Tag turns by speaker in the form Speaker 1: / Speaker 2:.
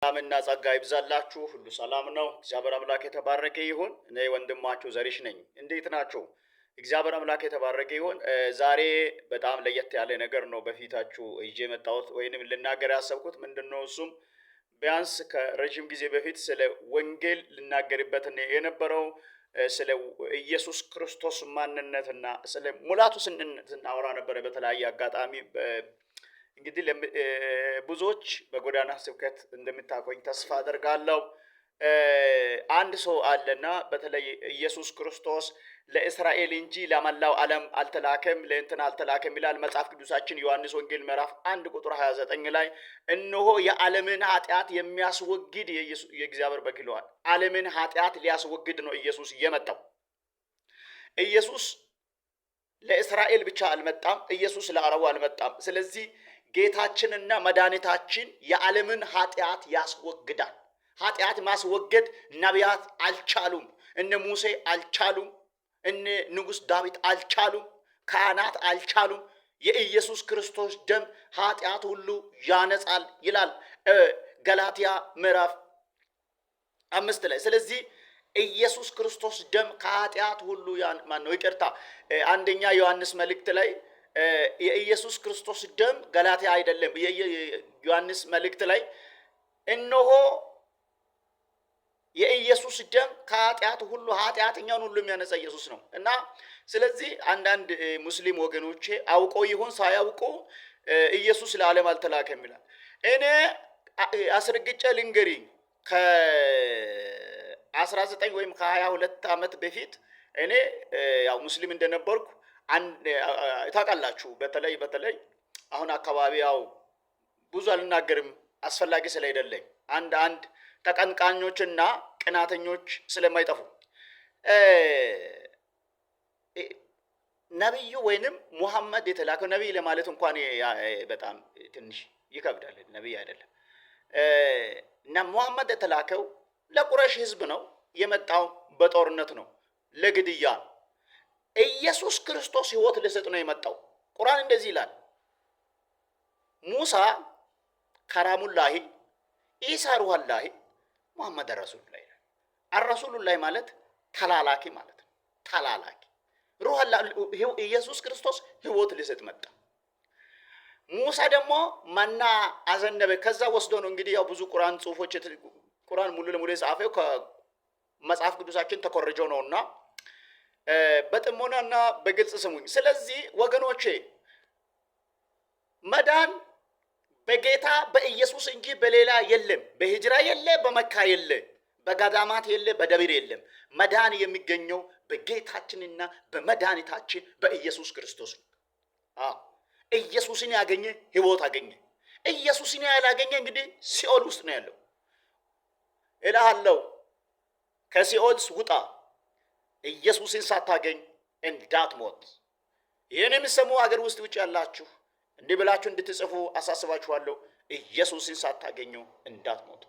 Speaker 1: ሰላምና ጸጋ ይብዛላችሁ። ሁሉ ሰላም ነው። እግዚአብሔር አምላክ የተባረከ ይሁን። እኔ ወንድማችሁ ዘሪሽ ነኝ። እንዴት ናችሁ? እግዚአብሔር አምላክ የተባረከ ይሁን። ዛሬ በጣም ለየት ያለ ነገር ነው በፊታችሁ ይዤ የመጣሁት ወይንም ልናገር ያሰብኩት ምንድነው? እሱም ቢያንስ ከረጅም ጊዜ በፊት ስለ ወንጌል ልናገርበት የነበረው ስለ ኢየሱስ ክርስቶስ ማንነትና ስለ ሙላቱ ስናወራ ነበረ በተለያየ አጋጣሚ። እንግዲህ ብዙዎች በጎዳና ስብከት እንደምታቆኝ ተስፋ አደርጋለሁ። አንድ ሰው አለና በተለይ ኢየሱስ ክርስቶስ ለእስራኤል እንጂ ለመላው ዓለም አልተላከም፣ ለእንትን አልተላከም ይላል መጽሐፍ ቅዱሳችን ዮሐንስ ወንጌል ምዕራፍ 1 ቁጥር 29 ላይ እነሆ የዓለምን ኃጢአት የሚያስወግድ የእግዚአብሔር በግ ይለዋል። ዓለምን ኃጢአት ሊያስወግድ ነው ኢየሱስ የመጣው። ኢየሱስ ለእስራኤል ብቻ አልመጣም። ኢየሱስ ለአረቡ አልመጣም። ስለዚህ ጌታችንና መድኃኒታችን የዓለምን ኃጢአት ያስወግዳል። ኃጢአት ማስወገድ ነቢያት አልቻሉም። እነ ሙሴ አልቻሉም። እነ ንጉሥ ዳዊት አልቻሉም። ካህናት አልቻሉም። የኢየሱስ ክርስቶስ ደም ኃጢአት ሁሉ ያነጻል ይላል ገላትያ ምዕራፍ 5 ላይ። ስለዚህ ኢየሱስ ክርስቶስ ደም ከኃጢአት ሁሉ ይቅርታ፣ አንደኛ ዮሐንስ መልእክት ላይ የኢየሱስ ክርስቶስ ደም ገላትያ አይደለም፣ የዮሐንስ መልእክት ላይ እነሆ የኢየሱስ ደም ከኃጢአት ሁሉ ኃጢአተኛውን ሁሉ የሚያነጻ ኢየሱስ ነው። እና ስለዚህ አንዳንድ ሙስሊም ወገኖቼ አውቀው ይሁን ሳያውቁ ኢየሱስ ለዓለም አልተላከም ይላል። እኔ አስረግጬ ልንገሪ ከ19 ወይም ከ22 ዓመት በፊት እኔ ያው ሙስሊም እንደነበርኩ ታውቃላችሁ። በተለይ አሁን አካባቢ ያው ብዙ አልናገርም አስፈላጊ ስለሌለኝ አንድ ተቀንቃኞችና ቅናተኞች ስለማይጠፉ ነብዩ ወይንም ሙሐመድ የተላከው ነብይ ለማለት እንኳን በጣም ትንሽ ይከብዳል። ነብይ አይደለም እና ሙሐመድ የተላከው ለቁረይሽ ህዝብ ነው። የመጣው በጦርነት ነው፣ ለግድያ። ኢየሱስ ክርስቶስ ህይወት ሊሰጥ ነው የመጣው። ቁርአን እንደዚህ ይላል፣ ሙሳ ከራሙላሂ ኢሳ ሩሃላሂ ሙሐመድ ረሱሉላህ ይላል። አረሱሉላህ ማለት ተላላኪ ማለት ነው። ተላላኪ ሩሃላህ ኢየሱስ ክርስቶስ ህይወት ሊሰጥ መጣ። ሙሳ ደግሞ መና አዘነበ። ከዛ ወስዶ ነው እንግዲህ ያው ብዙ ቁርአን ጽሁፎች ቁርአን ሙሉ ለሙሉ የጻፈው ከመጽሐፍ ቅዱሳችን ተኮርጆ ነውና በጥሞናና በግልጽ ስሙኝ። ስለዚህ ወገኖቼ መዳን በጌታ በኢየሱስ እንጂ በሌላ የለም። በሂጅራ የለ፣ በመካ የለ፣ በገዳማት የለ፣ በደብር የለም። መዳን የሚገኘው በጌታችንና በመድኃኒታችን በኢየሱስ ክርስቶስ ነው። ኢየሱስን ያገኘ ህይወት አገኘ። ኢየሱስን ያላገኘ እንግዲህ ሲኦል ውስጥ ነው ያለው። እልሃለሁ ከሲኦል ውጣ፣ ኢየሱስን ሳታገኝ እንዳትሞት። ይህን የምትሰሙ ሀገር ውስጥ ውጭ ያላችሁ እንዲህ ብላችሁ እንድትጽፉ አሳስባችኋለሁ። ኢየሱስን ሳታገኙ እንዳትሞቱ።